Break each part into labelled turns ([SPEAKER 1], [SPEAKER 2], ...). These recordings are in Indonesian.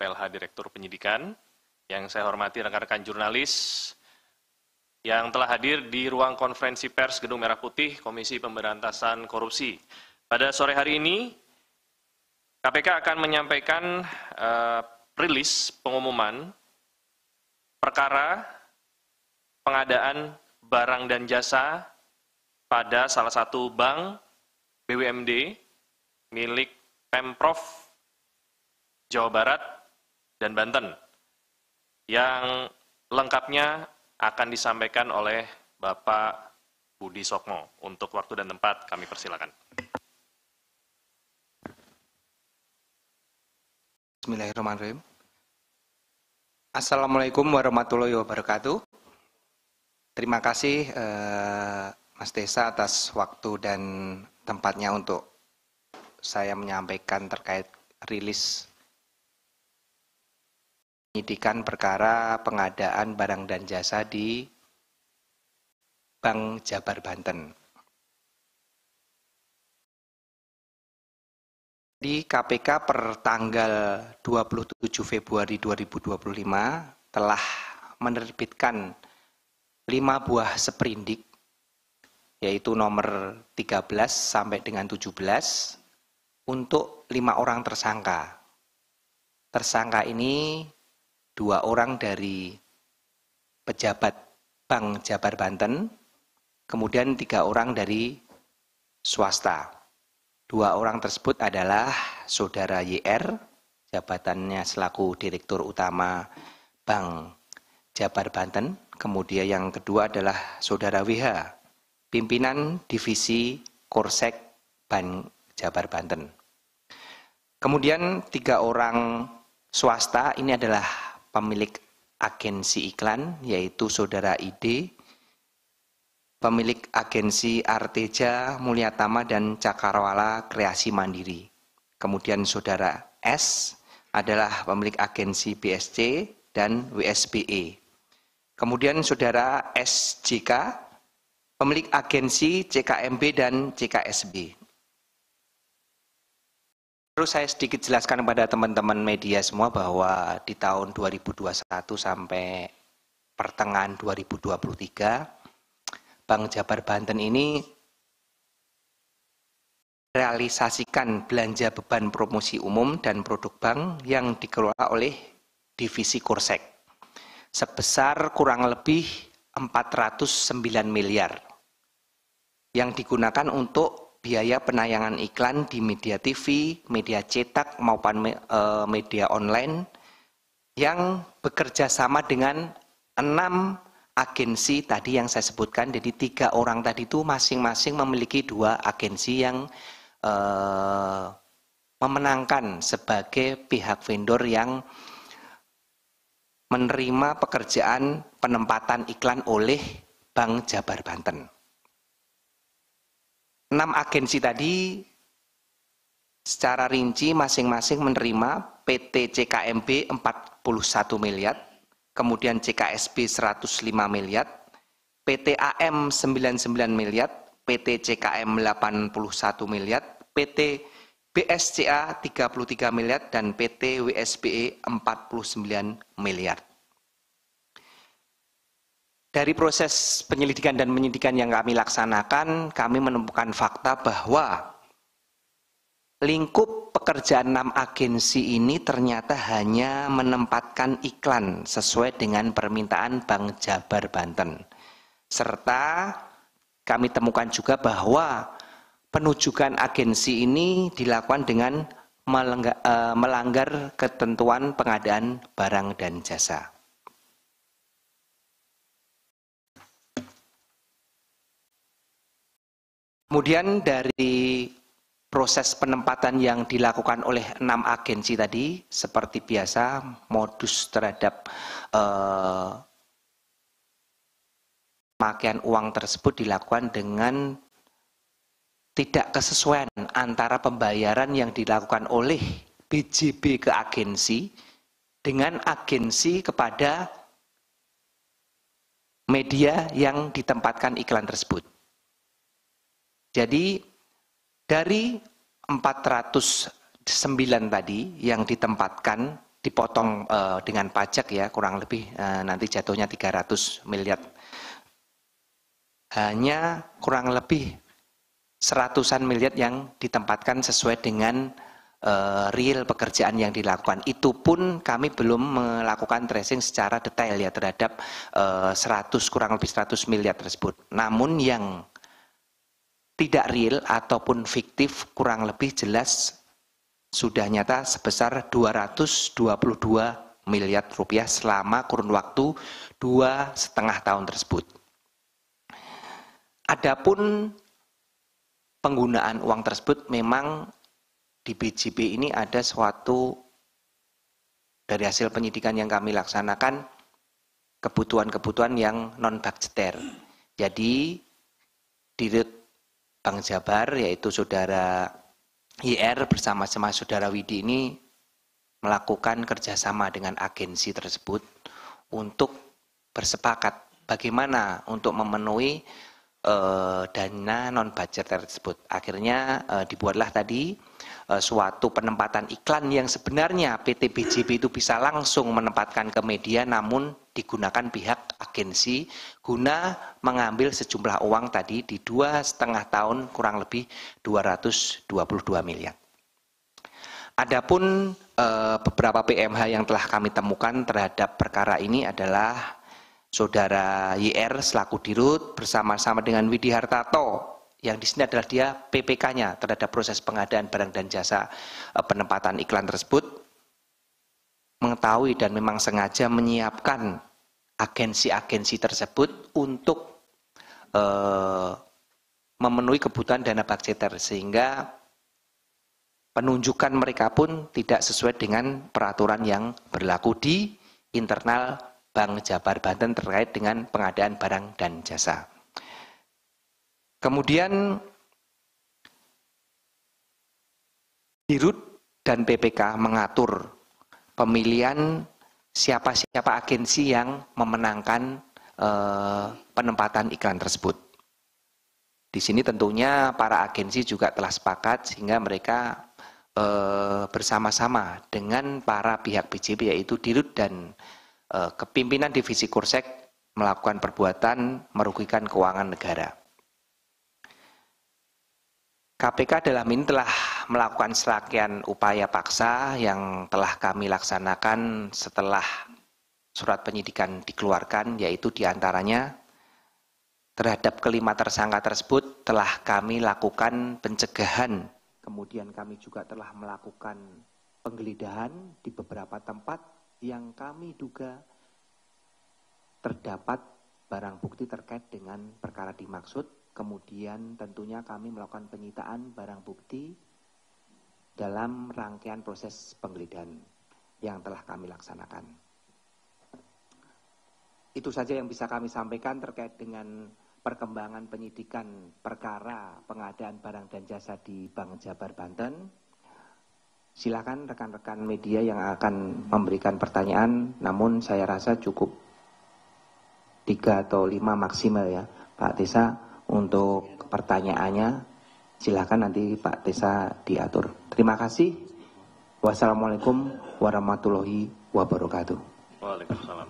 [SPEAKER 1] PLH Direktur Penyidikan, yang saya hormati rekan-rekan jurnalis yang telah hadir di ruang konferensi pers Gedung Merah Putih Komisi Pemberantasan Korupsi. Pada sore hari ini, KPK akan menyampaikan rilis pengumuman perkara pengadaan barang dan jasa pada salah satu bank BUMD milik Pemprov Jawa Barat dan Banten, yang lengkapnya akan disampaikan oleh Bapak Budi Sokmo. Untuk waktu dan tempat kami persilakan.
[SPEAKER 2] Bismillahirrahmanirrahim. Assalamualaikum warahmatullahi wabarakatuh. Terima kasih Mas Desa atas waktu dan tempatnya untuk saya menyampaikan terkait rilis penyidikan perkara pengadaan barang dan jasa di Bank Jabar Banten. Di KPK per tanggal 27 Februari 2025 telah menerbitkan 5 buah seprindik, yaitu nomor 13 sampai dengan 17, untuk 5 orang tersangka. Tersangka ini 2 orang dari pejabat Bank Jabar Banten, kemudian 3 orang dari swasta. 2 orang tersebut adalah Saudara YR, jabatannya selaku Direktur Utama Bank Jabar Banten, kemudian yang kedua adalah Saudara WH, pimpinan Divisi Korsek Bank Jabar Banten. Kemudian 3 orang swasta ini adalah pemilik agensi iklan, yaitu Saudara ID, pemilik agensi Arteja, Mulyatama, dan Cakrawala Kreasi Mandiri. Kemudian Saudara S adalah pemilik agensi BSC dan WSBE. Kemudian Saudara SJK, pemilik agensi CKMB dan CKSB. Terus saya sedikit jelaskan kepada teman-teman media semua bahwa di tahun 2021 sampai pertengahan 2023, Bank Jabar Banten ini realisasikan belanja beban promosi umum dan produk bank yang dikelola oleh Divisi Korsek sebesar kurang lebih 409 miliar yang digunakan untuk biaya penayangan iklan di media TV, media cetak maupun media online yang bekerja sama dengan 6 agensi tadi yang saya sebutkan. Jadi 3 orang tadi itu masing-masing memiliki 2 agensi yang memenangkan sebagai pihak vendor yang menerima pekerjaan penempatan iklan oleh Bank Jabar Banten. 6 agensi tadi secara rinci masing-masing menerima PT CKMB 41 miliar, kemudian CKSB 105 miliar, PT AM 99 miliar, PT CKM 81 miliar, PT BSCA 33 miliar, dan PT WSBE 49 miliar. Dari proses penyelidikan dan penyidikan yang kami laksanakan, kami menemukan fakta bahwa lingkup pekerjaan 6 agensi ini ternyata hanya menempatkan iklan sesuai dengan permintaan Bank Jabar Banten. Serta kami temukan juga bahwa penujukan agensi ini dilakukan dengan melanggar ketentuan pengadaan barang dan jasa. Kemudian dari proses penempatan yang dilakukan oleh 6 agensi tadi, seperti biasa modus terhadap pemakaian uang tersebut dilakukan dengan tidak kesesuaian antara pembayaran yang dilakukan oleh BJB ke agensi dengan agensi kepada media yang ditempatkan iklan tersebut. Jadi dari 409 tadi yang ditempatkan dipotong dengan pajak ya, kurang lebih nanti jatuhnya 300 miliar. Hanya kurang lebih seratusan miliar yang ditempatkan sesuai dengan real pekerjaan yang dilakukan. Itu pun kami belum melakukan tracing secara detail ya terhadap kurang lebih 100 miliar tersebut. Namun yang tidak real ataupun fiktif kurang lebih jelas sudah nyata sebesar 222 miliar rupiah selama kurun waktu 2,5 tahun tersebut. Adapun penggunaan uang tersebut memang di BJB ini ada suatu dari hasil penyidikan yang kami laksanakan kebutuhan-kebutuhan yang non-budgeter. Jadi Dirut Bank Jabar yaitu Saudara YR bersama-sama Saudara Widi ini melakukan kerjasama dengan agensi tersebut untuk bersepakat bagaimana untuk memenuhi dana non-budgeter tersebut. Akhirnya dibuatlah tadi suatu penempatan iklan yang sebenarnya PT BJB itu bisa langsung menempatkan ke media, namun digunakan pihak agensi guna mengambil sejumlah uang tadi di 2,5 tahun kurang lebih 222 miliar. Adapun beberapa PMH yang telah kami temukan terhadap perkara ini adalah Saudara YR selaku Dirut bersama-sama dengan Widi Hartarto yang di sini adalah dia PPK-nya terhadap proses pengadaan barang dan jasa penempatan iklan tersebut, mengetahui dan memang sengaja menyiapkan agensi-agensi tersebut untuk memenuhi kebutuhan dana budgeter sehingga penunjukan mereka pun tidak sesuai dengan peraturan yang berlaku di internal Bank Jabar Banten terkait dengan pengadaan barang dan jasa. Kemudian Dirut dan PPK mengatur pemilihan siapa-siapa agensi yang memenangkan penempatan iklan tersebut. Di sini tentunya para agensi juga telah sepakat sehingga mereka bersama-sama dengan para pihak BJB yaitu Dirut dan kepimpinan divisi Kursek melakukan perbuatan merugikan keuangan negara. KPK dalam ini telah melakukan serangkaian upaya paksa yang telah kami laksanakan setelah surat penyidikan dikeluarkan, yaitu diantaranya terhadap kelima tersangka tersebut telah kami lakukan pencegahan. Kemudian kami juga telah melakukan penggeledahan di beberapa tempat yang kami duga terdapat barang bukti terkait dengan perkara dimaksud. Kemudian tentunya kami melakukan penyitaan barang bukti dalam rangkaian proses penggeledahan yang telah kami laksanakan. Itu saja yang bisa kami sampaikan terkait dengan perkembangan penyidikan perkara pengadaan barang dan jasa di Bank Jabar Banten. Silakan rekan-rekan media yang akan memberikan pertanyaan, namun saya rasa cukup 3 atau 5 maksimal ya Pak Tesa untuk pertanyaannya. Silakan nanti Pak Tesa diatur. Terima kasih. Wassalamualaikum warahmatullahi wabarakatuh.
[SPEAKER 1] Waalaikumsalam.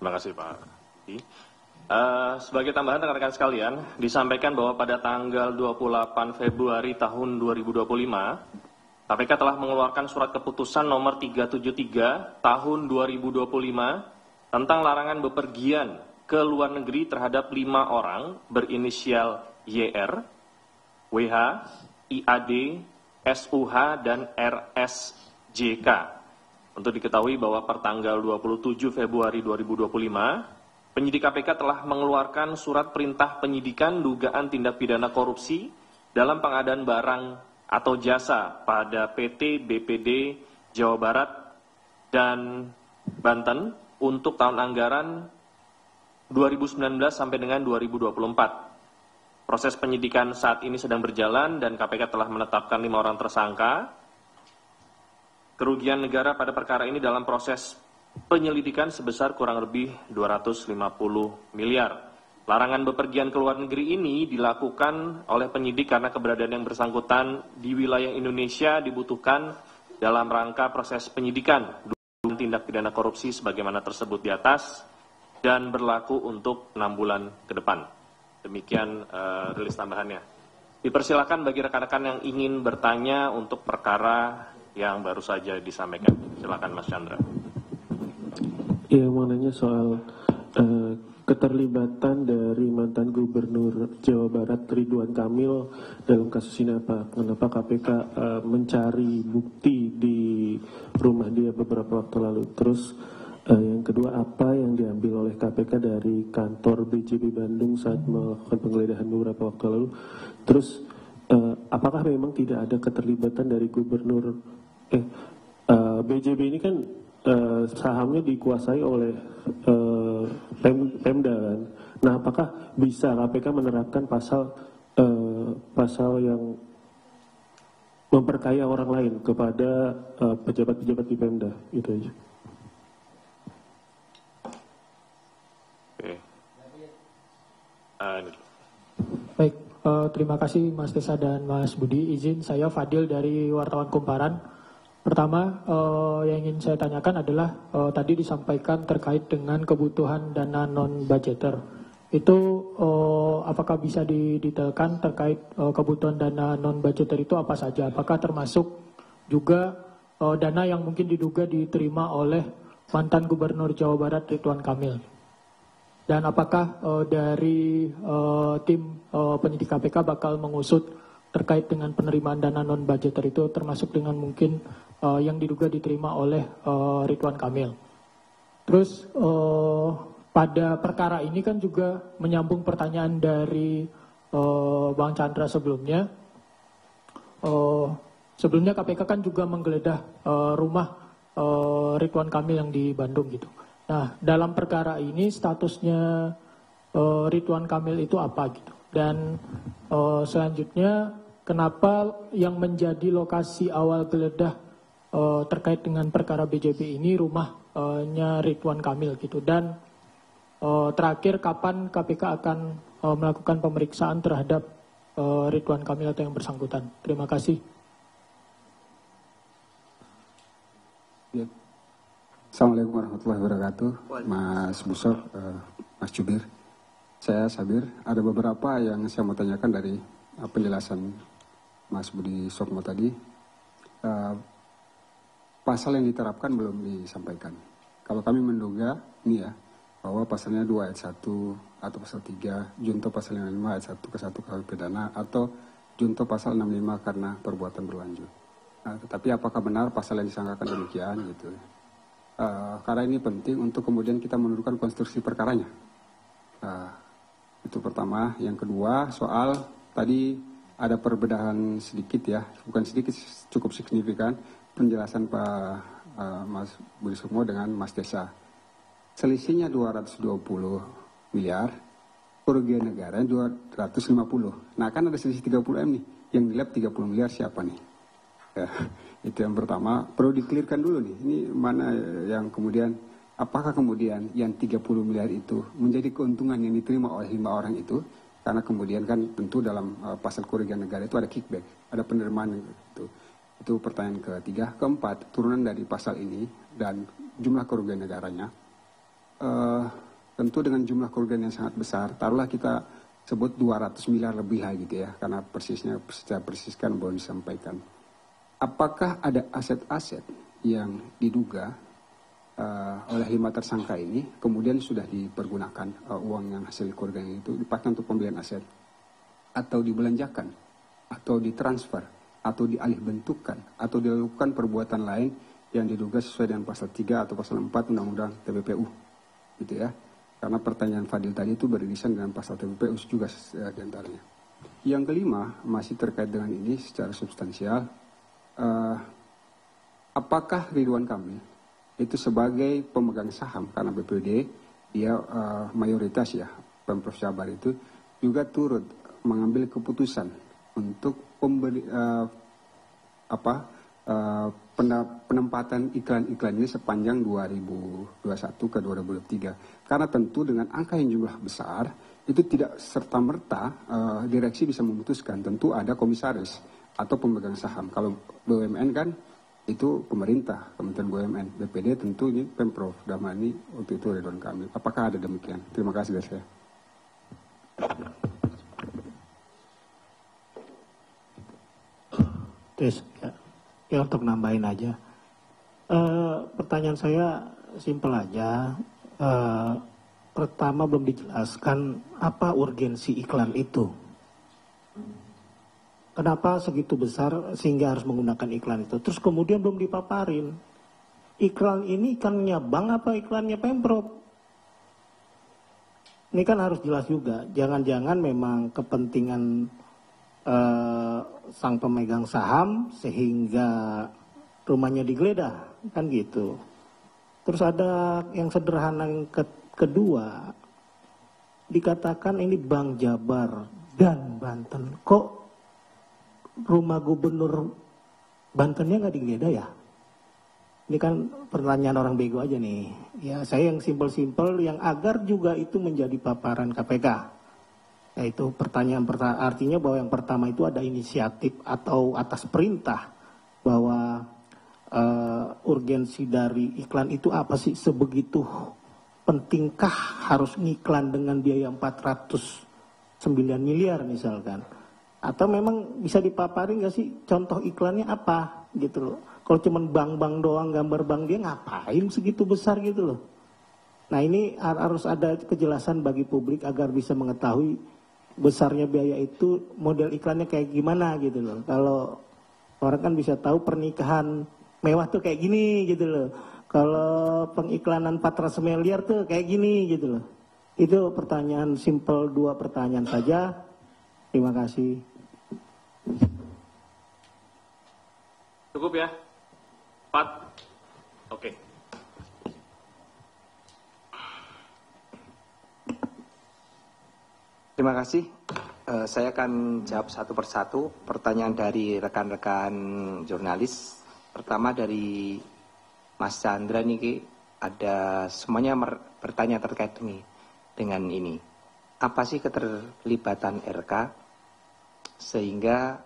[SPEAKER 1] Terima kasih Pak. Sebagai tambahan rekan-rekan sekalian, disampaikan bahwa pada tanggal 28 Februari tahun 2025, KPK telah mengeluarkan surat keputusan nomor 373 tahun 2025 tentang larangan bepergian ke luar negeri terhadap 5 orang berinisial YR, WH, IAD, SUH, dan RSJK. Untuk diketahui bahwa per tanggal 27 Februari 2025, penyidik KPK telah mengeluarkan surat perintah penyidikan dugaan tindak pidana korupsi dalam pengadaan barang atau jasa pada PT BPD Jawa Barat dan Banten untuk tahun anggaran 2019 sampai dengan 2024. Proses penyidikan saat ini sedang berjalan dan KPK telah menetapkan 5 orang tersangka. Kerugian negara pada perkara ini dalam proses penyelidikan sebesar kurang lebih 250 miliar. Larangan bepergian ke luar negeri ini dilakukan oleh penyidik karena keberadaan yang bersangkutan di wilayah Indonesia dibutuhkan dalam rangka proses penyidikan. tindak pidana korupsi sebagaimana tersebut di atas dan berlaku untuk 6 bulan ke depan. Demikian rilis tambahannya. Dipersilakan bagi rekan-rekan yang ingin bertanya untuk perkara yang baru saja disampaikan. Silakan Mas Chandra.
[SPEAKER 3] Iya, mau nanya soal keterlibatan dari mantan Gubernur Jawa Barat Ridwan Kamil dalam kasus ini apa? Kenapa KPK mencari bukti di rumah dia beberapa waktu lalu? Terus yang kedua, apa yang diambil oleh KPK dari kantor BJB Bandung saat melakukan penggeledahan beberapa waktu lalu? Terus apakah memang tidak ada keterlibatan dari Gubernur BJB ini kan sahamnya dikuasai oleh Pemda kan. Nah, apakah bisa KPK menerapkan pasal yang memperkaya orang lain kepada pejabat-pejabat di Pemda? Itu aja.
[SPEAKER 1] Oke.
[SPEAKER 4] Baik, terima kasih Mas Tesa dan Mas Budi. Izin saya Fadil dari Wartawan Kumparan. Pertama, yang ingin saya tanyakan adalah tadi disampaikan terkait dengan kebutuhan dana non-budgeter. Itu apakah bisa didetailkan terkait kebutuhan dana non-budgeter itu apa saja? Apakah termasuk juga dana yang mungkin diduga diterima oleh mantan Gubernur Jawa Barat Ridwan Kamil? Dan apakah dari tim penyidik KPK bakal mengusut terkait dengan penerimaan dana non-budgeter itu termasuk dengan mungkin yang diduga diterima oleh Ridwan Kamil. Terus pada perkara ini kan juga menyambung pertanyaan dari Bang Chandra sebelumnya. Sebelumnya KPK kan juga menggeledah rumah Ridwan Kamil yang di Bandung gitu. Nah, dalam perkara ini statusnya Ridwan Kamil itu apa gitu. Dan selanjutnya kenapa yang menjadi lokasi awal geledah terkait dengan perkara BJB ini rumahnya Ridwan Kamil gitu. Dan terakhir kapan KPK akan melakukan pemeriksaan terhadap Ridwan Kamil atau yang bersangkutan. Terima kasih.
[SPEAKER 5] Ya. Assalamualaikum warahmatullahi wabarakatuh, Mas Busok, Mas Jubir. Saya Sabir, ada beberapa yang saya mau tanyakan dari penjelasan Mas Budi Sukmo tadi. Pasal yang diterapkan belum disampaikan. Kalau kami menduga, ini ya, bahwa pasalnya 2 ayat 1 atau pasal 3, junto pasal 55 ayat 1 ke 1 KUH pidana, atau junto pasal 65 karena perbuatan berlanjut. Nah, tetapi apakah benar pasal yang disangkakan demikian gitu? Karena ini penting untuk kemudian kita menentukan konstruksi perkaranya. Itu pertama. Yang kedua, soal tadi ada perbedaan sedikit ya, bukan sedikit, cukup signifikan penjelasan Pak Mas Budi Sukmo dengan Mas Tesa. Selisihnya 220 miliar, kerugian negara 250. Nah, kan ada selisih 30 M nih, yang dilap 30 miliar siapa nih? Ya, itu yang pertama, perlu dikelirkan dulu nih, ini mana yang kemudian, apakah kemudian yang 30 miliar itu menjadi keuntungan yang diterima oleh 5 orang itu, karena kemudian kan tentu dalam pasal kerugian negara itu ada kickback, ada penerimaan itu pertanyaan ketiga. Keempat, turunan dari pasal ini dan jumlah kerugian negaranya, tentu dengan jumlah kerugian yang sangat besar, taruhlah kita sebut 200 miliar lebih lah gitu ya, karena persisnya secara persis kan belum disampaikan. Apakah ada aset-aset yang diduga oleh 5 tersangka ini kemudian sudah dipergunakan uang yang hasil kerugian itu dipakai untuk pembelian aset, atau dibelanjakan, atau ditransfer, atau dialih bentukkan, atau dilakukan perbuatan lain yang diduga sesuai dengan pasal 3 atau pasal 4 Undang-Undang TPPU gitu ya. Karena pertanyaan Fadil tadi itu beririsan dengan pasal TPPU juga diantaranya. Yang kelima, masih terkait dengan ini secara substansial, apakah Ridwan Kamil itu sebagai pemegang saham, karena BPD dia mayoritas ya, Pemprov Jabar itu juga turut mengambil keputusan untuk penempatan iklan-iklan ini sepanjang 2021 ke 2023. Karena tentu dengan angka yang jumlah besar, itu tidak serta-merta direksi bisa memutuskan. Tentu ada komisaris atau pemegang saham. Kalau BUMN kan itu pemerintah, Kementerian BUMN, BPD tentu ini Pemprov Damani untuk itu Ridwan Kamil. Apakah ada demikian? Terima kasih dari saya.
[SPEAKER 6] Tes, ya untuk nambahin aja. Pertanyaan saya simpel aja. Pertama belum dijelaskan apa urgensi iklan itu. Kenapa segitu besar sehingga harus menggunakan iklan itu? Terus kemudian belum dipaparin. Iklan ini iklannya bank apa iklannya Pemprov? Ini kan harus jelas juga. Jangan-jangan memang kepentingan sang pemegang saham sehingga rumahnya digeledah, kan gitu. Terus ada yang sederhana yang kedua, dikatakan ini Bank Jabar dan Banten. Kok rumah gubernur Bantennya nggak digeledah ya? Ini kan pertanyaan orang bego aja nih. Ya saya yang simpel-simpel yang agar juga itu menjadi paparan KPK. Yaitu pertanyaan artinya bahwa yang pertama itu ada inisiatif atau atas perintah bahwa urgensi dari iklan itu apa sih, sebegitu pentingkah harus ngiklan dengan biaya 409 miliar misalkan, atau memang bisa dipaparin nggak sih contoh iklannya apa gitu loh. Kalau cuma bank-bank doang gambar bank dia ngapain segitu besar gitu loh. Nah ini harus ada kejelasan bagi publik agar bisa mengetahui besarnya biaya itu, model iklannya kayak gimana gitu loh. Kalau orang kan bisa tahu pernikahan mewah tuh kayak gini gitu loh. Kalau pengiklanan 400 miliar tuh kayak gini gitu loh. Itu pertanyaan simpel, 2 pertanyaan saja. Terima kasih.
[SPEAKER 1] Cukup ya? 4? Oke.
[SPEAKER 2] Terima kasih. Saya akan jawab satu persatu pertanyaan dari rekan-rekan jurnalis. Pertama dari Mas Chandra nih, ada semuanya bertanya terkait dengan ini. Apa sih keterlibatan RK sehingga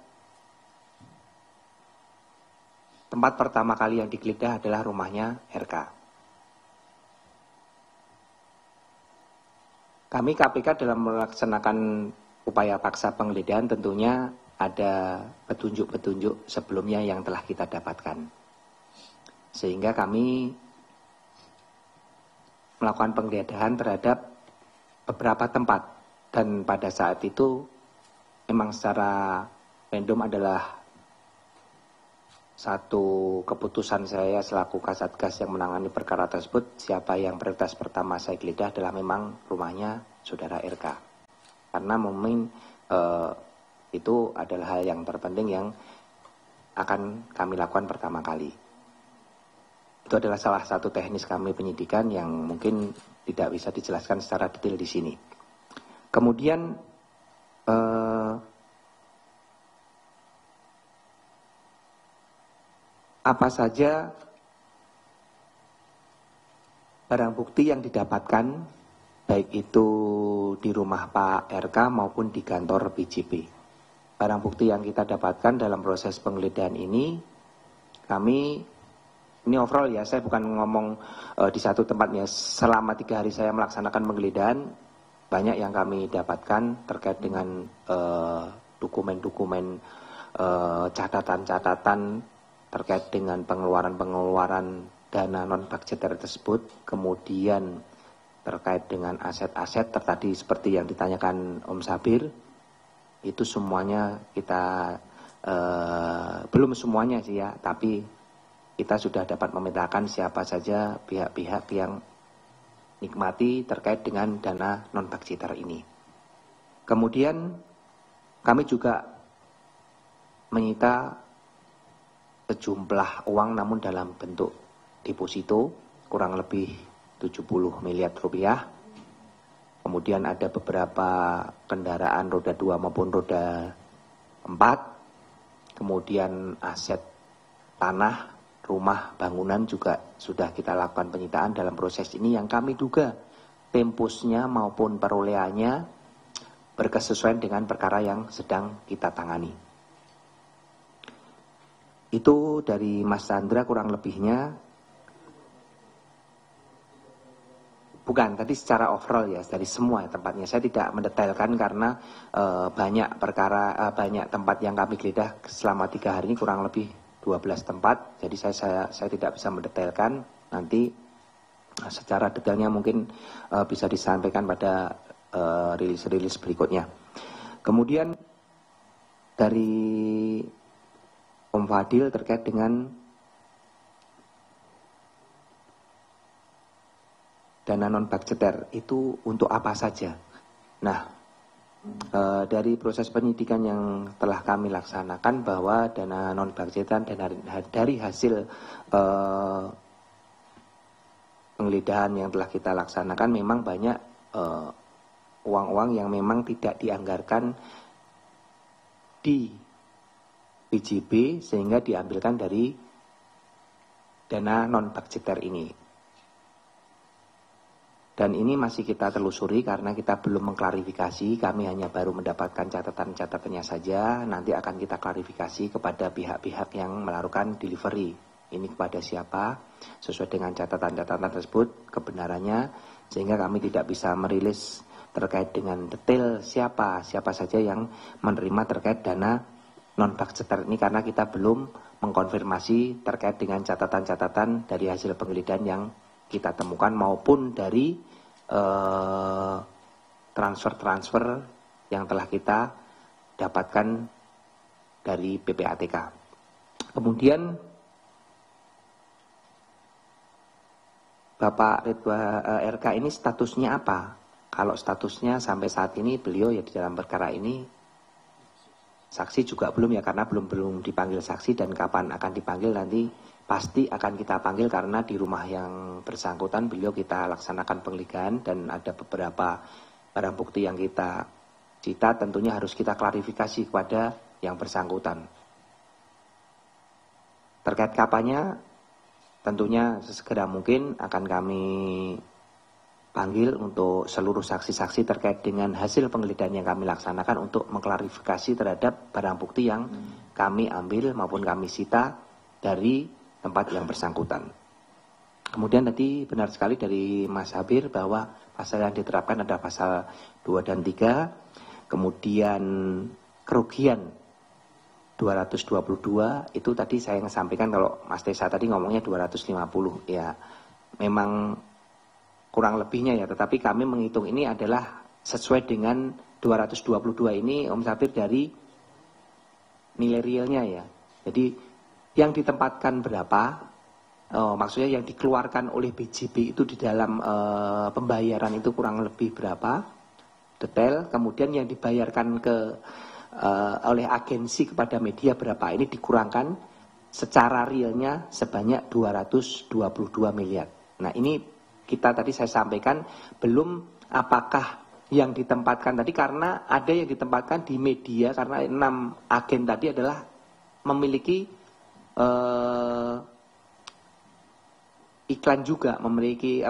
[SPEAKER 2] tempat pertama kali yang digeledah adalah rumahnya RK. Kami KPK dalam melaksanakan upaya paksa penggeledahan tentunya ada petunjuk-petunjuk sebelumnya yang telah kita dapatkan. Sehingga kami melakukan penggeledahan terhadap beberapa tempat. Dan pada saat itu memang secara random adalah satu keputusan saya selaku Kasatgas yang menangani perkara tersebut. Siapa yang prioritas pertama saya geledah adalah memang rumahnya saudara RK. Karena memang itu adalah hal yang terpenting yang akan kami lakukan pertama kali. Itu adalah salah satu teknis kami penyidikan yang mungkin tidak bisa dijelaskan secara detail di sini. Kemudian apa saja barang bukti yang didapatkan baik itu di rumah Pak RK maupun di kantor BJP. Barang bukti yang kita dapatkan dalam proses penggeledahan ini, ini overall ya, saya bukan ngomong di satu tempatnya. Selama 3 hari saya melaksanakan penggeledahan, banyak yang kami dapatkan terkait dengan dokumen-dokumen, catatan-catatan terkait dengan pengeluaran dana non-budgeter tersebut, kemudian terkait dengan aset-aset tadi seperti yang ditanyakan Om Sabir, itu semuanya kita, belum semuanya sih ya, tapi kita sudah dapat memetakan siapa saja pihak-pihak yang nikmati terkait dengan dana non-budgeter ini. Kemudian kami juga menyita sejumlah uang namun dalam bentuk deposito kurang lebih 70 miliar rupiah. Kemudian ada beberapa kendaraan roda 2 maupun roda 4. Kemudian aset tanah, rumah, bangunan juga sudah kita lakukan penyitaan dalam proses ini yang kami duga tempusnya maupun perolehannya berkesesuaian dengan perkara yang sedang kita tangani. Itu dari Mas Chandra kurang lebihnya. Bukan, tadi secara overall ya, dari semua tempatnya. Saya tidak mendetailkan karena banyak perkara, banyak tempat yang kami geledah selama 3 hari ini, kurang lebih 12 tempat. Jadi saya tidak bisa mendetailkan. Nanti secara detailnya mungkin bisa disampaikan pada rilis-rilis berikutnya. Kemudian dari Om Fadil terkait dengan dana non-budgeter itu untuk apa saja. Nah, dari proses penyidikan yang telah kami laksanakan bahwa dana non-budgeter dan dari hasil penggeledahan yang telah kita laksanakan memang banyak uang-uang yang memang tidak dianggarkan di PJB sehingga diambilkan dari dana non-budgeter ini. Dan ini masih kita telusuri karena kita belum mengklarifikasi, kami hanya baru mendapatkan catatan-catatannya saja, nanti akan kita klarifikasi kepada pihak-pihak yang melakukan delivery. Ini kepada siapa, sesuai dengan catatan-catatan tersebut, kebenarannya, sehingga kami tidak bisa merilis terkait dengan detail siapa saja yang menerima terkait dana non-budgeter ini, karena kita belum mengkonfirmasi terkait dengan catatan-catatan dari hasil penggeledahan yang kita temukan maupun dari transfer-transfer yang telah kita dapatkan dari PPATK. Kemudian Bapak Ridwan RK ini statusnya apa? Kalau statusnya sampai saat ini beliau ya di dalam perkara ini, saksi juga belum ya, karena belum dipanggil saksi, dan kapan akan dipanggil nanti pasti akan kita panggil karena di rumah yang bersangkutan beliau kita laksanakan penggeledahan dan ada beberapa barang bukti yang kita cita, tentunya harus kita klarifikasi kepada yang bersangkutan. Terkait kapannya, tentunya sesegera mungkin akan kami panggil untuk seluruh saksi-saksi terkait dengan hasil penggeledahan yang kami laksanakan untuk mengklarifikasi terhadap barang bukti yang kami ambil maupun kami sita dari tempat yang bersangkutan. Kemudian tadi benar sekali dari Mas Habir bahwa pasal yang diterapkan ada pasal 2 dan 3, kemudian kerugian 222, itu tadi saya sampaikan kalau Mas Tesa tadi ngomongnya 250, ya memang kurang lebihnya ya, tetapi kami menghitung ini adalah sesuai dengan 222 ini Om Sabir dari nilai realnya ya. Jadi yang ditempatkan berapa, maksudnya yang dikeluarkan oleh BJB itu di dalam pembayaran itu kurang lebih berapa, detail. Kemudian yang dibayarkan oleh agensi kepada media berapa, ini dikurangkan secara realnya sebanyak 222 miliar. Nah ini kita tadi saya sampaikan belum apakah yang ditempatkan tadi, karena ada yang ditempatkan di media karena 6 agen tadi adalah memiliki iklan juga, memiliki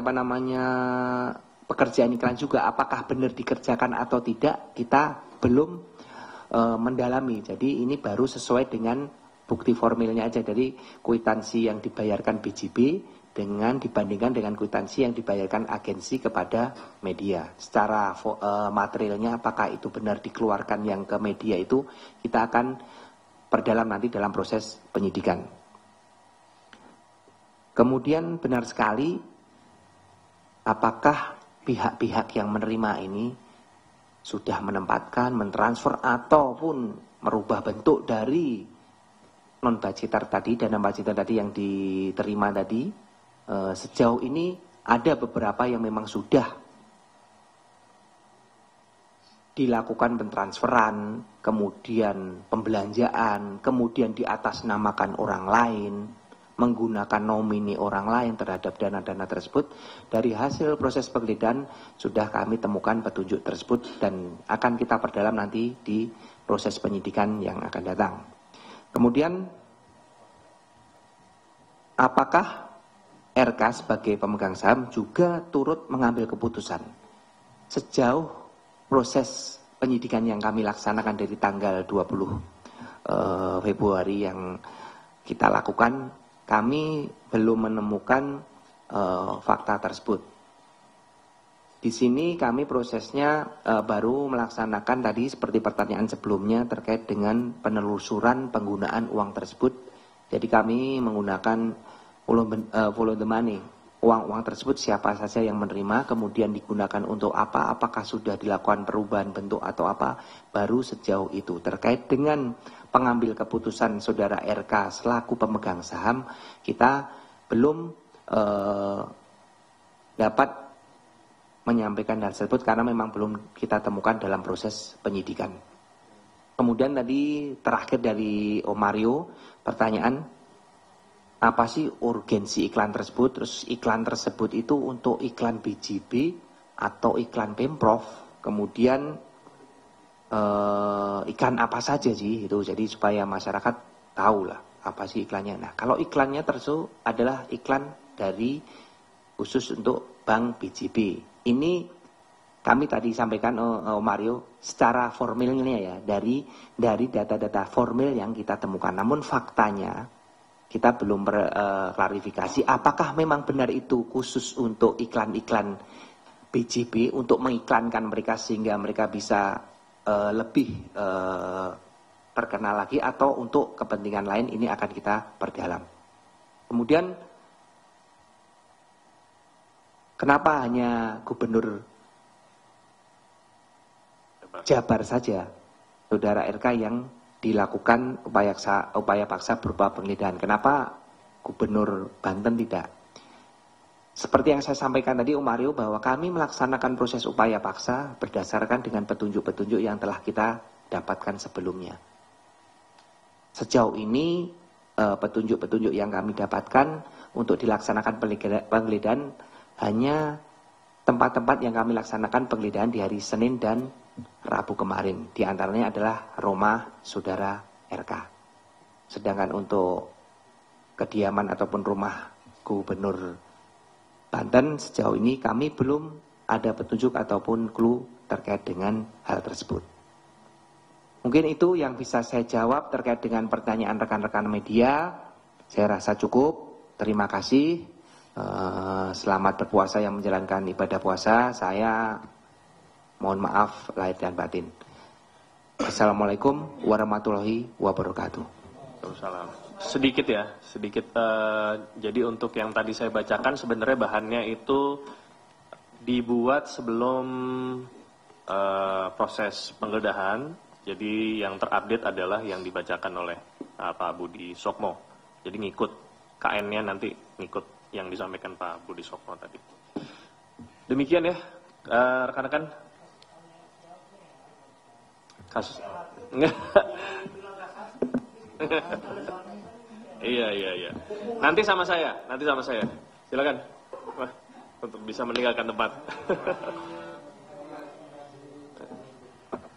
[SPEAKER 2] pekerjaan iklan juga. Apakah benar dikerjakan atau tidak, kita belum mendalami. Jadi ini baru sesuai dengan bukti formilnya aja, dari kwitansi yang dibayarkan BJB dibandingkan dengan kwitansi yang dibayarkan agensi kepada media. Secara materialnya apakah itu benar dikeluarkan yang ke media, itu kita akan perdalam nanti dalam proses penyidikan. Kemudian benar sekali, apakah pihak-pihak yang menerima ini sudah menempatkan, mentransfer ataupun merubah bentuk dari non-budgeter tadi, dana budgeter tadi yang diterima tadi. Sejauh ini ada beberapa yang memang sudah dilakukan pentransferan, kemudian pembelanjaan, kemudian diatasnamakan orang lain, menggunakan nomini orang lain terhadap dana-dana tersebut. Dari hasil proses penggeledahan sudah kami temukan petunjuk tersebut dan akan kita perdalam nanti di proses penyidikan yang akan datang. Kemudian, apakah RK sebagai pemegang saham juga turut mengambil keputusan? Sejauh proses penyidikan yang kami laksanakan dari tanggal 20 Februari yang kita lakukan, kami belum menemukan fakta tersebut. Di sini kami prosesnya baru melaksanakan tadi seperti pertanyaan sebelumnya terkait dengan penelusuran penggunaan uang tersebut. Jadi kami menggunakan follow the money. Uang-uang tersebut siapa saja yang menerima, kemudian digunakan untuk apa, apakah sudah dilakukan perubahan bentuk atau apa, baru sejauh itu. Terkait dengan pengambil keputusan saudara RK selaku pemegang saham, kita belum dapat menyampaikan hal tersebut karena memang belum kita temukan dalam proses penyidikan. Kemudian tadi terakhir dari Om Mario, pertanyaan, apa sih urgensi iklan tersebut? Terus iklan tersebut itu untuk iklan BJB atau iklan Pemprov? Kemudian iklan apa saja sih itu? Jadi supaya masyarakat tahu lah apa sih iklannya. Nah, kalau iklannya tersebut adalah iklan dari khusus untuk Bank BJB. Ini kami tadi sampaikan Mario secara formilnya ya dari data-data formil yang kita temukan. Namun faktanya kita belum klarifikasi apakah memang benar itu khusus untuk iklan-iklan BJB untuk mengiklankan mereka sehingga mereka bisa lebih terkenal lagi atau untuk kepentingan lain, ini akan kita perdalam. Kemudian kenapa hanya Gubernur Jabar saja, saudara RK yang dilakukan upaya paksa berupa penggeledahan? Kenapa Gubernur Banten tidak? Seperti yang saya sampaikan tadi Om Mario, bahwa kami melaksanakan proses upaya paksa berdasarkan dengan petunjuk-petunjuk yang telah kita dapatkan sebelumnya. Sejauh ini petunjuk-petunjuk yang kami dapatkan untuk dilaksanakan penggeledahan hanya tempat-tempat yang kami laksanakan penggeledahan di hari Senin dan Rabu kemarin. Di antaranya adalah rumah saudara RK. Sedangkan untuk kediaman ataupun rumah Gubernur Banten sejauh ini kami belum ada petunjuk ataupun clue terkait dengan hal tersebut. Mungkin itu yang bisa saya jawab terkait dengan pertanyaan rekan-rekan media. Saya rasa cukup. Terima kasih. Selamat berpuasa yang menjalankan ibadah puasa. Saya mohon maaf lahir dan batin. Assalamualaikum warahmatullahi wabarakatuh.
[SPEAKER 1] Waalaikumsalam. Sedikit ya, sedikit. Jadi untuk yang tadi saya bacakan sebenarnya bahannya itu dibuat sebelum proses penggeledahan. Jadi yang terupdate adalah yang dibacakan oleh Pak Budi Sokmo. Jadi ngikut KN-nya nanti ngikut yang disampaikan Pak Budi Sokmo tadi. Demikian ya, rekan-rekan. Kasus. Iya. Nanti sama saya. Silakan. Wah, untuk bisa meninggalkan tempat.